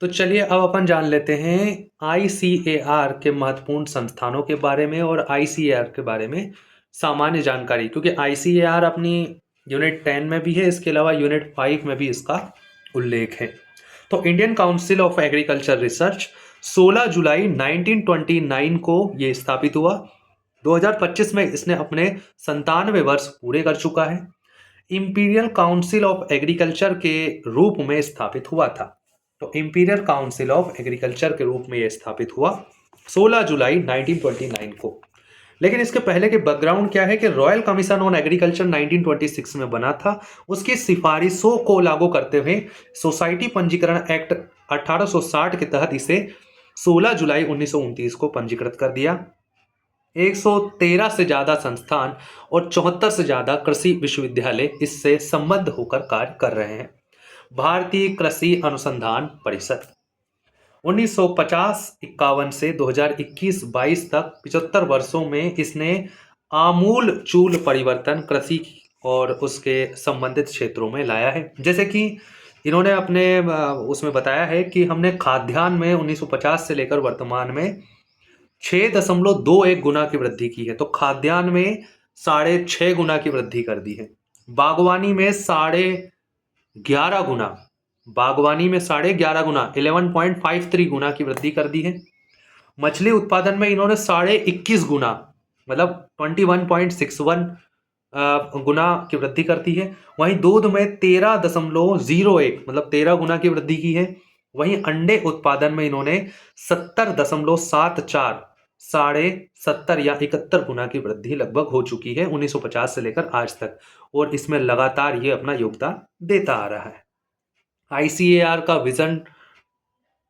तो चलिए अब अपन जान लेते हैं आईसीएआर के महत्वपूर्ण संस्थानों के बारे में और आईसीएआर के बारे में सामान्य जानकारी, क्योंकि आईसीएआर अपनी यूनिट 10 में भी है, इसके अलावा यूनिट 5 में भी इसका उल्लेख है। तो Indian council of agriculture research 16 जुलाई 1929 को ये स्थापित हुआ। 2025 में इसने अपने 97 वर्ष पूरे कर चुका है। इंपीरियल काउंसिल ऑफ एग्रीकल्चर के रूप में स्थापित हुआ था। तो इंपीरियल काउंसिल ऑफ एग्रीकल्चर के रूप में यह स्थापित हुआ 16 जुलाई 1929 को। लेकिन इसके पहले के बैकग्राउंड क्या है कि रॉयल कमीशन ऑन एग्रीकल्चर 1926 में बना था। उसकी सिफारिशों को लागू करते हुए सोसाइटी पंजीकरण एक्ट 1860 के तहत इसे 16 जुलाई 1929 को पंजीकृत कर दिया। 113 से ज्यादा संस्थान और 74 से ज्यादा कृषि विश्वविद्यालय इससे संबद्ध होकर कार्य कर रहे हैं। भारतीय कृषि अनुसंधान परिषद 1950-51 से 2021-22 तक 75 वर्षों में इसने आमूल चूल परिवर्तन कृषि और उसके संबंधित क्षेत्रों में लाया है। जैसे कि इन्होंने अपने उसमें बताया है कि हमने खाद्यान्न में 1950 से लेकर वर्तमान में 6.21 गुना की वृद्धि की है। तो खाद्यान्न में 6.5 गुना की वृद्धि कर दी है। बागवानी में 11.5 गुना, बागवानी में 11.5 गुना 11.53 गुना की वृद्धि कर दी है। मछली उत्पादन में इन्होंने 21.5 गुना मतलब 21.61 गुना की वृद्धि कर दी है। वहीं दूध में 13.01 मतलब 13 गुना की वृद्धि की है। वहीं अंडे उत्पादन में इन्होंने 70.74 70 या 71 गुना की वृद्धि लगभग हो चुकी है 1950 से लेकर आज तक, और इसमें लगातार ये अपना योगदान देता आ रहा है। आईसीएआर का विजन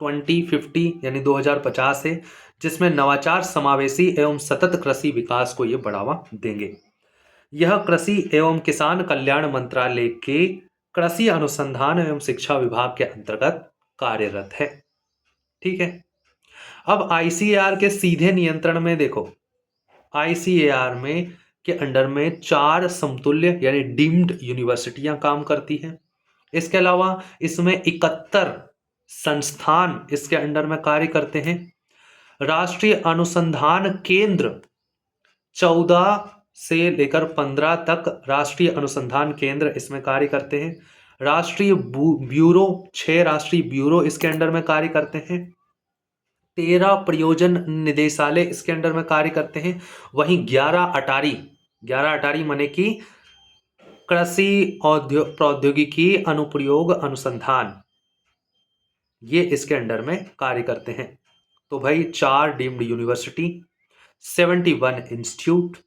2050 यानी 2050 है, जिसमें नवाचार, समावेशी एवं सतत कृषि विकास को ये बढ़ावा देंगे। यह कृषि एवं किसान कल्याण मंत्रालय के कृषि अनुसंधान एवं शिक्षा विभाग के अंतर्गत कार्यरत है। ठीक है। अब आईसीएआर के सीधे नियंत्रण में देखो, आईसीएआर में के अंडर में 4 समतुल्य यानी डीम्ड यूनिवर्सिटियां काम करती हैं। इसके अलावा इसमें 71 संस्थान इसके अंडर में कार्य करते हैं। राष्ट्रीय अनुसंधान केंद्र 14 से लेकर 15 तक राष्ट्रीय अनुसंधान केंद्र इसमें कार्य करते हैं। राष्ट्रीय ब्यूरो 6 राष्ट्रीय ब्यूरो इसके अंडर में कार्य करते हैं। 13 प्रयोजन निदेशालय इसके अंडर में कार्य करते हैं। वहीं 11 अटारी माने कि कृषि प्रौद्योगिकी अनुप्रयोग अनुसंधान, ये इसके अंडर में कार्य करते हैं। तो भाई 4 डीम्ड यूनिवर्सिटी, 71 इंस्टीट्यूट,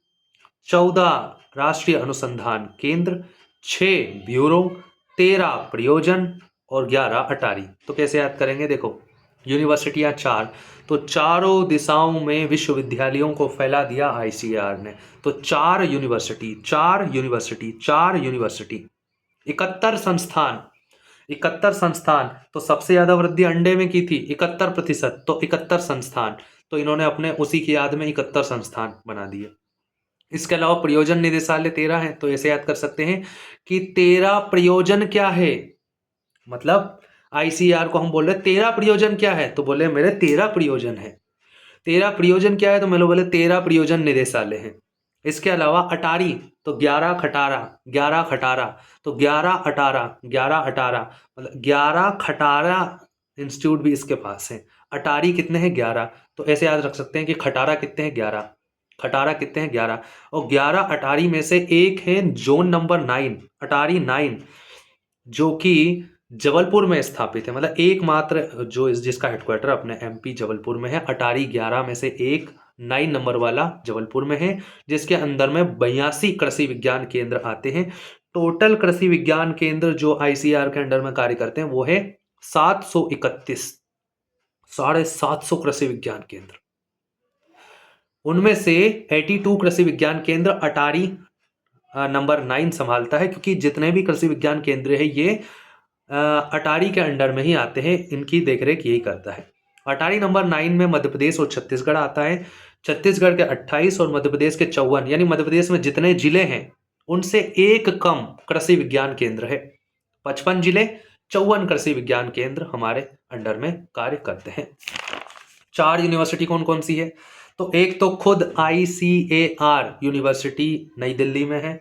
14 राष्ट्रीय अनुसंधान केंद्र, 6 ब्यूरो, 13 प्रयोजन और 11 अटारी। तो कैसे याद करेंगे, देखो यूनिवर्सिटियां 4, तो चारों दिशाओं में विश्वविद्यालयों को फैला दिया आईसीएआर ने। तो 4 यूनिवर्सिटी 71 संस्थान। तो सबसे ज्यादा वृद्धि अंडे में की थी 71%, तो 71 संस्थान, तो इन्होंने अपने उसी की याद में 71 संस्थान बना दिए। इसके अलावा प्रयोजन निदेशालय 13 है। तो ऐसे याद कर सकते हैं कि 13 प्रयोजन क्या है, मतलब आईसीआर को हम बोल रहे 13 प्रयोजन क्या है, तो बोले मेरे 13 प्रयोजन है। 13 प्रयोजन क्या है, तो मेरे बोले 13 प्रयोजन निदेशालय है। इसके अलावा अटारी, तो 11 खटारा, तो 11 मतलब 11 खटारा इंस्टीट्यूट भी इसके पास है। अटारी कितने हैं, 11। तो ऐसे याद रख सकते हैं कि खटारा कितने हैं, 11। और 11 अटारी में से एक है जोन नंबर 9, अटारी 9, जो कि जबलपुर में स्थापित है। मतलब एकमात्र जो जिसका हेडक्वार्टर अपने एमपी जबलपुर में है। अटारी 11 में से एक 9 नंबर वाला जबलपुर में है, जिसके अंदर में 82 कृषि विज्ञान केंद्र आते हैं। टोटल कृषि विज्ञान केंद्र जो आईसीआर के अंडर में कार्य करते हैं वो है 731, 750 कृषि विज्ञान केंद्र। उनमें से 82 कृषि विज्ञान केंद्र अटारी नंबर 9 संभालता है, क्योंकि जितने भी कृषि विज्ञान केंद्र है ये अटारी के अंडर में ही आते हैं, इनकी देखरेख यही करता है। अटारी नंबर 9 में मध्य प्रदेश और छत्तीसगढ़ आता है। छत्तीसगढ़ के 28 और मध्य प्रदेश के 54, यानी मध्य प्रदेश में जितने जिले हैं उनसे एक कम कृषि विज्ञान केंद्र है। 55 जिले 54 कृषि विज्ञान केंद्र हमारे अंडर में कार्य करते हैं। 4 यूनिवर्सिटी कौन कौन सी है? तो एक तो खुद ICAR यूनिवर्सिटी नई दिल्ली में है।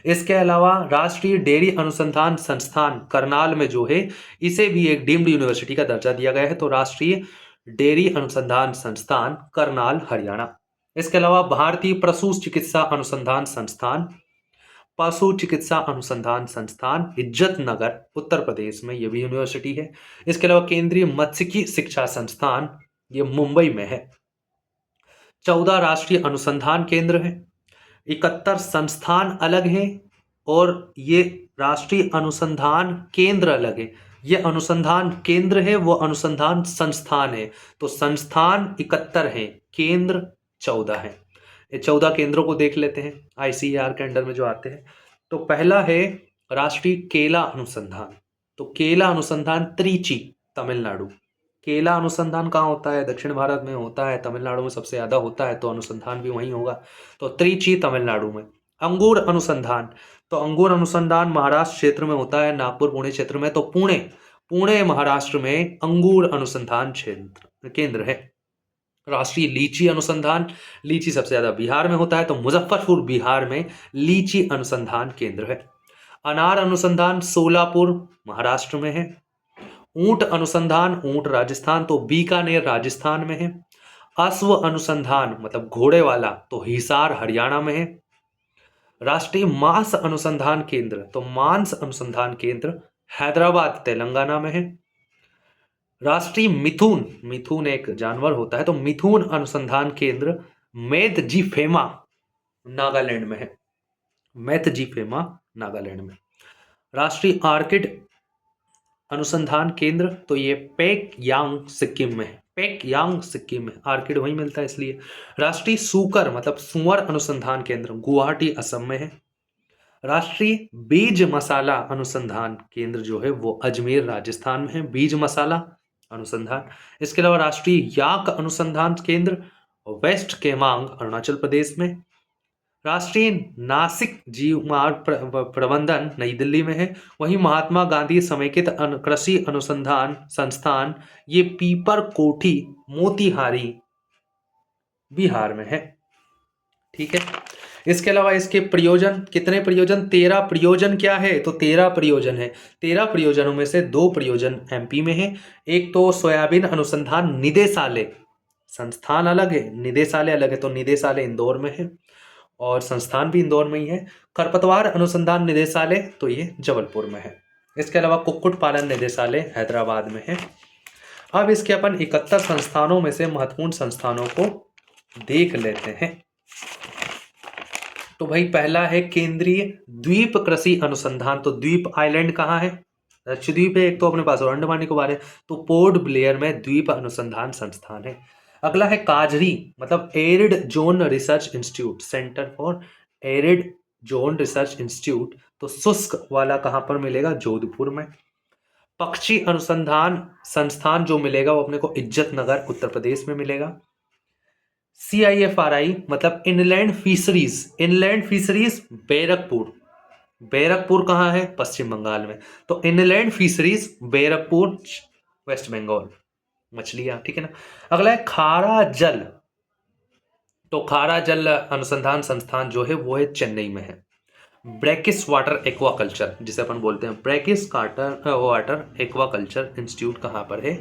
इसके अलावा राष्ट्रीय डेयरी अनुसंधान संस्थान करनाल में जो है, इसे भी एक डीम्ड यूनिवर्सिटी का दर्जा दिया गया है, तो राष्ट्रीय डेयरी अनुसंधान संस्थान करनाल हरियाणा। इसके अलावा भारतीय पशु चिकित्सा अनुसंधान संस्थान, पशु चिकित्सा अनुसंधान संस्थान इज्जत नगर उत्तर प्रदेश में, यह भी यूनिवर्सिटी है। इसके अलावा केंद्रीय मत्स्यिकी शिक्षा संस्थान, ये मुंबई में है। 14 राष्ट्रीय अनुसंधान केंद्र है, 71 संस्थान अलग हैं, और ये राष्ट्रीय अनुसंधान केंद्र अलग है। ये अनुसंधान केंद्र है, वो अनुसंधान संस्थान है। तो संस्थान 71 हैं, केंद्र 14 है। ये 14 केंद्रों को देख लेते हैं ICAR के अंडर में जो आते हैं। तो पहला है राष्ट्रीय केला अनुसंधान। तो केला अनुसंधान त्रिची, तमिलनाडु। केला अनुसंधान कहाँ होता है? दक्षिण भारत में होता है, तमिलनाडु में सबसे ज्यादा होता है, तो अनुसंधान भी वहीं होगा। तो त्रिची तमिलनाडु में। अंगूर अनुसंधान, तो अंगूर अनुसंधान महाराष्ट्र क्षेत्र में होता है, नागपुर पुणे क्षेत्र में। तो पुणे महाराष्ट्र में अंगूर अनुसंधान क्षेत्र केंद्र है। राष्ट्रीय लीची अनुसंधान, लीची सबसे ज्यादा बिहार में होता है, तो मुजफ्फरपुर बिहार में लीची अनुसंधान केंद्र है। अनार अनुसंधान सोलापुर महाराष्ट्र में है। ऊंट अनुसंधान, ऊंट राजस्थान, तो बीकानेर राजस्थान में है। अश्व अनुसंधान मतलब घोड़े वाला, तो हिसार हरियाणा में है। राष्ट्रीय मांस अनुसंधान केंद्र, तो मांस अनुसंधान केंद्र हैदराबाद तेलंगाना में है। राष्ट्रीय मिथुन, मिथुन एक जानवर होता है, तो मिथुन अनुसंधान केंद्र मेदजीफेमा नागालैंड में है। मेदजीफेमा नागालैंड में। राष्ट्रीय आर्किड अनुसंधान केंद्र, तो ये पेकयांग सिक्किम में है। पेकयांग सिक्किम में, आर्किड वहीं मिलता है इसलिए। राष्ट्रीय सूकर मतलब सुअर अनुसंधान केंद्र गुवाहाटी असम में है। राष्ट्रीय बीज मसाला अनुसंधान केंद्र जो है वो अजमेर राजस्थान में है, बीज मसाला अनुसंधान। इसके अलावा राष्ट्रीय याक अनुसंधान केंद्र वेस्ट केमांग अरुणाचल प्रदेश में। राष्ट्रीय नासिक जीवमार्ग प्रबंधन नई दिल्ली में है। वहीं महात्मा गांधी समेकित कृषि अनुसंधान संस्थान, ये पीपर कोठी मोतिहारी बिहार में है। ठीक है। इसके अलावा इसके प्रयोजन, कितने प्रयोजन? 13 प्रयोजन। क्या है? तो 13 प्रयोजन है। 13 प्रयोजनों में से 2 प्रयोजन MP में है। एक तो सोयाबीन अनुसंधान निदेशालय, संस्थान अलग है, निदेशालय अलग है, तो निदेशालय इंदौर में है और संस्थान भी इंदौर में ही है। खरपतवार अनुसंधान निदेशालय, तो ये जबलपुर में है। इसके अलावा कुक्कुट पालन निदेशालय हैदराबाद में है। अब इसके अपन 71 संस्थानों में से महत्वपूर्ण संस्थानों को देख लेते हैं। तो भाई पहला है केंद्रीय द्वीप कृषि अनुसंधान। तो द्वीप आइलैंड कहाँ है? लक्षद्वीप है एक, तो अपने पास और अंडमान निकोबार है, तो पोर्ट ब्लेयर में द्वीप अनुसंधान संस्थान है। अगला है काजरी मतलब arid zone research institute, centre for arid zone research institute, तो शुष्क वाला कहां पर मिलेगा? जोधपुर में। पक्षी अनुसंधान संस्थान जो मिलेगा वो अपने को इज्जत नगर उत्तर प्रदेश में मिलेगा। CIFRI मतलब inland fisheries, inland fisheries Barrackpore, Barrackpore कहाँ है? पश्चिम बंगाल में, तो inland fisheries Barrackpore west Bengal, मछलियां। ठीक है ना। अगला है खारा जल, तो खारा जल अनुसंधान संस्थान जो है वो है चेन्नई में है। ब्रैकिस वाटर एक्वाकल्चर जिसे अपन बोलते हैं, ब्रैकिस वाटर एक्वाकल्चर इंस्टीट्यूट कहाँ पर है?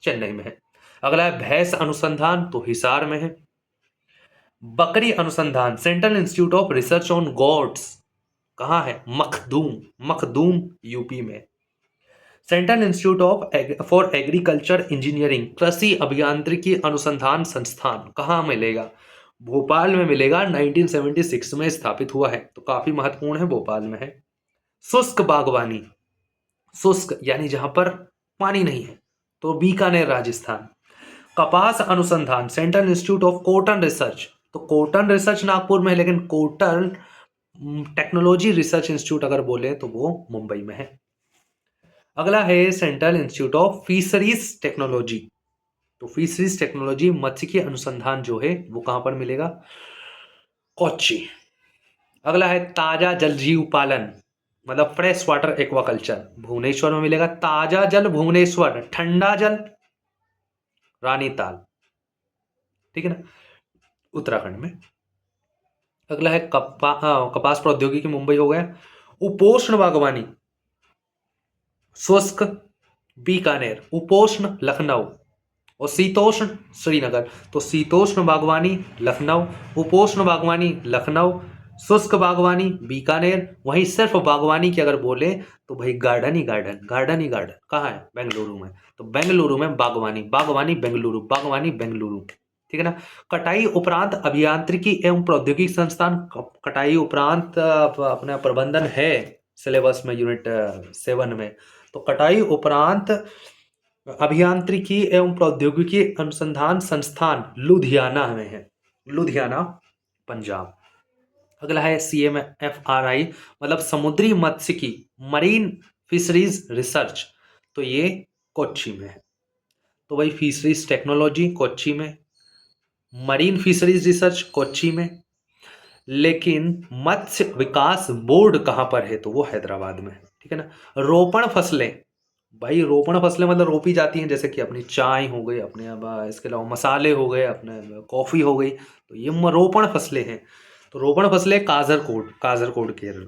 चेन्नई में है। अगला है भैंस अनुसंधान, तो हिसार में है। बकरी अनुसंधान central institute of research on goats कहाँ है? मखदूम, मखदूम UP में। Central institute of for agriculture engineering कृषि अभियांत्रिकी अनुसंधान संस्थान कहाँ मिलेगा? भोपाल में मिलेगा, 1976 में स्थापित हुआ है, तो काफी महत्वपूर्ण है, भोपाल में है। शुष्क बागवानी, शुष्क यानी जहां पर पानी नहीं है, तो बीकानेर राजस्थान। कपास अनुसंधान central institute of cotton research, तो कॉटन रिसर्च नागपुर में है, लेकिन कॉटन टेक्नोलॉजी रिसर्च इंस्टीट्यूट अगर बोले तो वो मुंबई में है। अगला है central institute of fisheries technology, तो फिशरीज टेक्नोलॉजी मत्स्यिकी अनुसंधान जो है वो कहां पर मिलेगा? कोच्चि। अगला है ताजा जल जीव पालन मतलब फ्रेश वाटर एक्वाकल्चर भुवनेश्वर में मिलेगा। ताजा जल भुवनेश्वर, ठंडा जल रानीताल, ठीक है ना, उत्तराखंड में। अगला है कपास प्रौद्योगिकी मुंबई हो गया। उपोष्ण बागवानी शुष्क बीकानेर, उपोष्ण लखनऊ और शीतोष्ण श्रीनगर। तो शीतोष्ण बागवानी लखनऊ, उपोष्ण बागवानी लखनऊ, शुष्क बागवानी बीकानेर। वहीं सिर्फ बागवानी की अगर बोले तो भाई गार्डन ही गार्डन, गार्डन ही गार्डन कहाँ है? बेंगलुरु में। तो बेंगलुरु में बागवानी, बागवानी बेंगलुरु, बागवानी बेंगलुरु, ठीक है ना। कटाई उपरांत अभियांत्रिकी एवं प्रौद्योगिकी संस्थान, कटाई उपरांत अपना प्रबंधन है सिलेबस में, यूनिट 7 में। तो कटाई उपरांत अभियांत्रिकी एवं प्रौद्योगिकी अनुसंधान संस्थान लुधियाना में है, लुधियाना पंजाब। अगला है CMFRI, मतलब समुद्री मत्स्यिकी, मरीन फिशरीज रिसर्च। तो ये कोच्चि में है। तो भाई फिशरीज टेक्नोलॉजी कोच्चि में, मरीन फिशरीज रिसर्च कोच्चि में, लेकिन मत्स्य विकास बोर्ड कहाँ पर है? तो वो हैदराबाद में है, ठीक है ना। रोपण फसलें, भाई रोपण फसलें मतलब रोपी जाती हैं, जैसे कि अपनी चाय हो गई, अपने अब इसके अलावा मसाले हो गए, अपने कॉफ़ी हो गई, तो ये रोपण फसलें हैं। तो रोपण फसलें काजरकोट, काजरकोट केरल।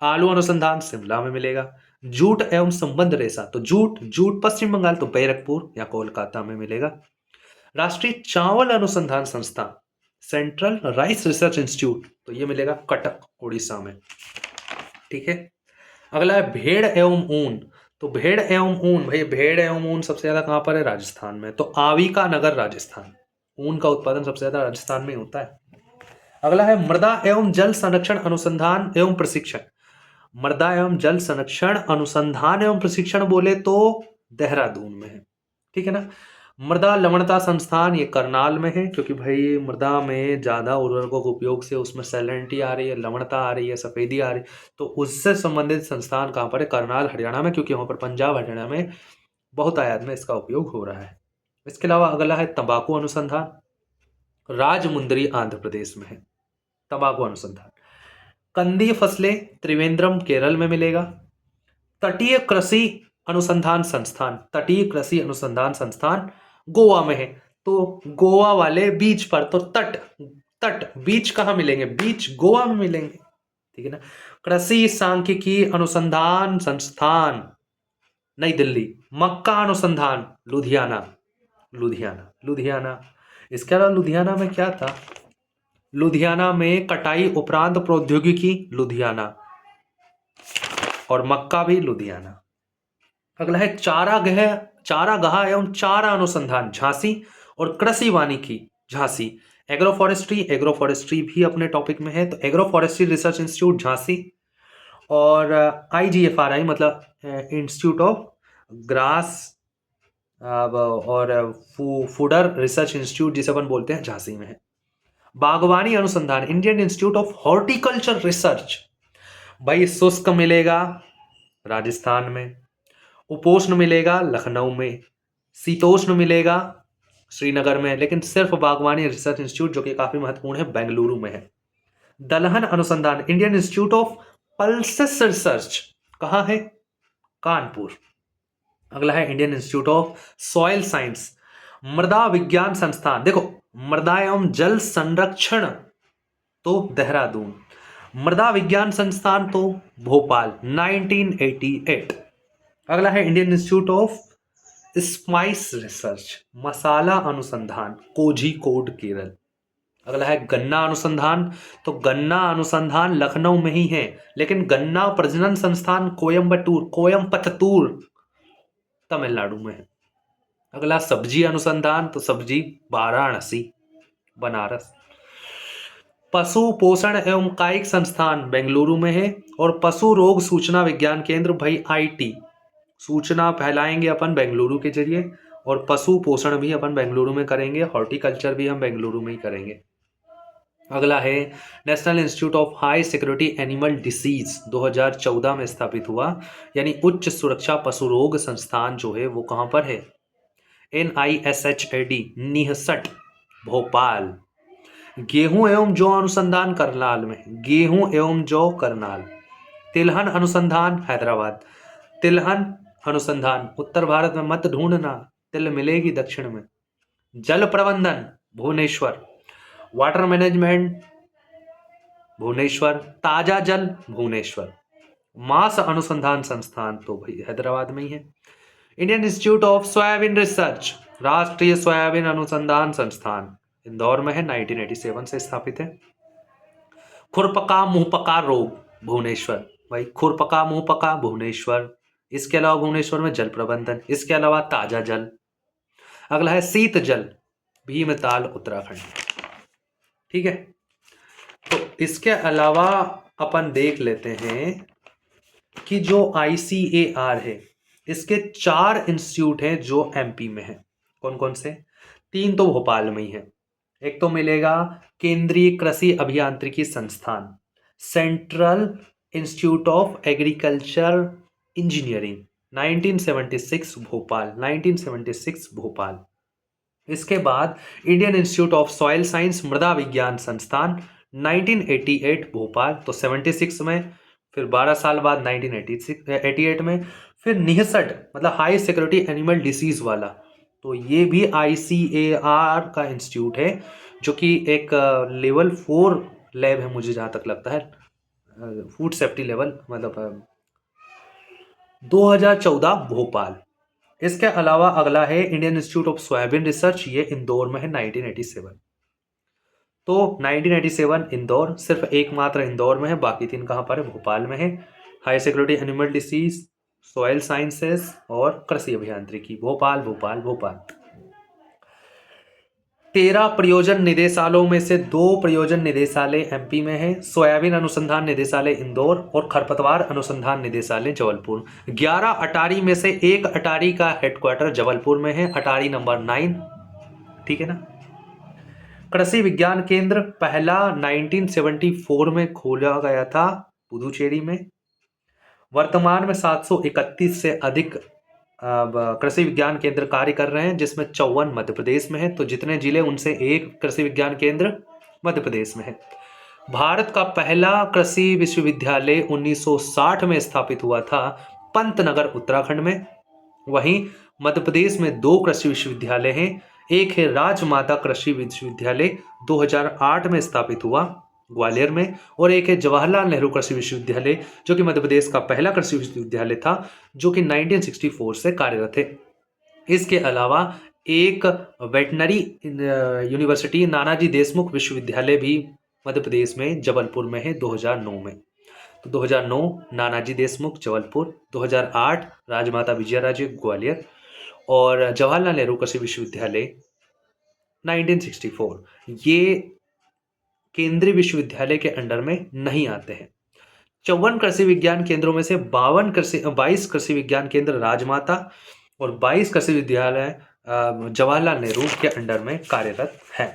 आलू अनुसंधान शिमला में मिलेगा। जूट एवं संबंध रेशा, तो जूट, जूट पश्चिम बंगाल, तो बैरकपुर या कोलकाता में मिलेगा। राष्ट्रीय चावल अनुसंधान संस्थान सेंट्रल राइस रिसर्च इंस्टीट्यूट, तो ये मिलेगा कटक उड़ीसा में, ठीक है। अगला है भेड़ एवं ऊन। तो भेड़ एवं ऊन, भाई भेड़ एवं ऊन सबसे ज्यादा कहां पर है? राजस्थान में। तो आविका नगर राजस्थान, ऊन का उत्पादन सबसे ज्यादा राजस्थान में होता है। अगला है मृदा एवं जल संरक्षण अनुसंधान एवं प्रशिक्षण। मृदा एवं जल संरक्षण अनुसंधान एवं प्रशिक्षण बोले तो देहरादून में है, ठीक है ना। मृदा लवणता संस्थान, ये करनाल में है, क्योंकि भाई मृदा में ज्यादा उर्वरकों के उपयोग से उसमें सैलिनिटी आ रही है, लवणता आ रही है, सफेदी आ रही है। तो उससे संबंधित संस्थान कहाँ पर है? करनाल हरियाणा में, क्योंकि वहां पर पंजाब हरियाणा में बहुत आयात में इसका उपयोग हो रहा है। इसके अलावा अगला है तंबाकू अनुसंधान, राजमुंदरी आंध्र प्रदेश में है तंबाकू अनुसंधान। कंदीय फसलें त्रिवेंद्रम केरल में मिलेगा। तटीय कृषि अनुसंधान संस्थान, तटीय कृषि अनुसंधान संस्थान गोवा में है। तो गोवा वाले बीच पर, तो तट, तट बीच कहाँ मिलेंगे? बीच गोवा में मिलेंगे, ठीक है ना। कृषि सांख्यिकी अनुसंधान संस्थान नई दिल्ली। मक्का अनुसंधान लुधियाना, लुधियाना, लुधियाना। इसके अलावा लुधियाना में क्या था? लुधियाना में कटाई उपरांत प्रौद्योगिकी लुधियाना, और मक्का भी लुधियाना। अगला है चारागाह एवं चारा अनुसंधान झांसी और कृषि वानिकी झांसी। एग्रो फॉरेस्ट्री भी अपने टॉपिक में है, तो agro forestry research institute Jhansi. और IGFRI मतलब इंस्टीट्यूट ऑफ ग्रास और फूडर रिसर्च इंस्टीट्यूट, जिसे अपन बोलते हैं, झांसी में है। बागवानी अनुसंधान Indian Institute of horticulture research, भाई शुष्क मिलेगा राजस्थान में, उपोष्ण मिलेगा लखनऊ में, शीतोष्ण मिलेगा श्रीनगर में, लेकिन सिर्फ बागवानी रिसर्च इंस्टीट्यूट, जो कि काफी महत्वपूर्ण है, बेंगलुरु में है। दलहन अनुसंधान Indian Institute of pulses research कहाँ है? कानपुर। अगला है Indian Institute of soil science. मृदा विज्ञान संस्थान, देखो मृदा एवं जल संरक्षण तो देहरादून, मृदा विज्ञान संस्थान तो भोपाल 1988। अगला है Indian Institute of Spice Research, मसाला अनुसंधान कोझीकोड केरल। अगला है गन्ना अनुसंधान, तो गन्ना अनुसंधान लखनऊ में ही है, लेकिन गन्ना प्रजनन संस्थान कोयम्बटूर तमिलनाडु में है। अगला सब्जी अनुसंधान, तो सब्जी वाराणसी बनारस। पशु पोषण एवं कायिक संस्थान बेंगलुरु में है। और पशु रोग सूचना विज्ञान केंद्र, भाई IT, सूचना फैलाएंगे अपन बेंगलुरु के जरिए, और पशु पोषण भी अपन बेंगलुरु में करेंगे, हॉर्टिकल्चर भी हम बेंगलुरु में ही करेंगे। अगला है national institute of high security animal disease 2014 में स्थापित हुआ, यानी उच्च सुरक्षा पशु रोग संस्थान जो है वो कहाँ पर है? NISHAD निहसट भोपाल। गेहूं एवं जौ अनुसंधान करनाल में, गेहूं एवं जौ करनाल। तिलहन अनुसंधान हैदराबाद। तिलहन अनुसंधान, उत्तर भारत में मत ढूंढना, तिल मिलेगी दक्षिण में। जल प्रबंधन भुवनेश्वर। Water management Bhubaneswar. ताजा जल भुवनेश्वर। मांस अनुसंधान संस्थान तो भाई हैदराबाद में ही है। Indian Institute of soybean research, राष्ट्रीय सोयाबीन अनुसंधान संस्थान इंदौर में है, 1987 से स्थापित है। खुरपका मुंहपका रोग भुवनेश्वर, भाई खुरपका मुंहपका भुवनेश्वर। इसके अलावा भुवनेश्वर में जल प्रबंधन, इसके अलावा ताजा जल। अगला है शीत जल, भीमताल उत्तराखंड। ठीक है, तो इसके अलावा अपन देख लेते हैं कि जो ICAR है इसके 4 इंस्टीट्यूट हैं जो MP में है। कौन कौन से? 3 तो भोपाल में ही है। एक तो मिलेगा केंद्रीय कृषि अभियांत्रिकी संस्थान, central institute of agriculture engineering, 1976 Bhopal, 1976 Bhopal. इसके बाद Indian Institute of soil science मृदा विज्ञान संस्थान, 1988 भोपाल, तो 76 में, फिर 12 साल बाद 1988 में, फिर निहसड मतलब हाई सिक्योरिटी एनिमल डिसीज वाला, तो ये भी ICAR का इंस्टीट्यूट है, जो कि एक लेवल 4 लैब है मुझे जहाँ तक लगता है, फूड सेफ्टी लेवल, मतलब 2014 भोपाल। इसके अलावा अगला है Indian Institute of soybean research, ये इंदौर में है, 1987। तो 1987 इंदौर, सिर्फ एकमात्र इंदौर में है, बाकी 3 कहाँ पर है? भोपाल में है। High security animal disease, soil sciences और कृषि अभियांत्रिकी, भोपाल भोपाल भोपाल। 13 प्रयोजन निदेशालयों में से 2 प्रयोजन निदेशालय MP में है, सोयाबीन अनुसंधान निदेशालय इंदौर और खरपतवार अनुसंधान निदेशालय जबलपुर। 11 अटारी में से 1 अटारी का हेडक्वार्टर जबलपुर में है, अटारी नंबर 9। ठीक है ना। कृषि विज्ञान केंद्र पहला 1974 में खोला गया था पुदुचेरी में। वर्तमान में 731 से अधिक कृषि विज्ञान केंद्र कार्य कर रहे हैं, जिसमें 54 मध्य प्रदेश में है। तो जितने जिले उनसे 1 कृषि विज्ञान केंद्र मध्य प्रदेश में है। भारत का पहला कृषि विश्वविद्यालय 1960 में स्थापित हुआ था पंतनगर उत्तराखंड में। वहीं मध्य प्रदेश में 2 कृषि विश्वविद्यालय हैं। एक है राजमाता कृषि विश्वविद्यालय, 2008 में स्थापित हुआ ग्वालियर में, और एक है जवाहरलाल नेहरू कृषि विश्वविद्यालय, जो कि मध्य प्रदेश का पहला कृषि विश्वविद्यालय था, जो कि 1964 से कार्यरत है। इसके अलावा एक वेटनरी यूनिवर्सिटी नानाजी देशमुख विश्वविद्यालय भी मध्य प्रदेश में जबलपुर में है, 2009 में। तो 2009 नानाजी देशमुख जबलपुर, 2008 राजमाता विजयाराजे ग्वालियर, और जवाहरलाल नेहरू कृषि विश्वविद्यालय 1964। ये केंद्रीय विश्वविद्यालय के अंडर में नहीं आते हैं। 54 कृषि विज्ञान केंद्रों में से 22 कृषि विज्ञान केंद्र राजमाता और 22 कृषि विद्यालय जवाहरलाल नेहरू के अंडर में कार्यरत है।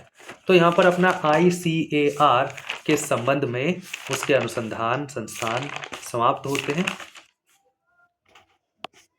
तो यहाँ पर अपना ICAR के संबंध में उसके अनुसंधान संस्थान समाप्त होते हैं।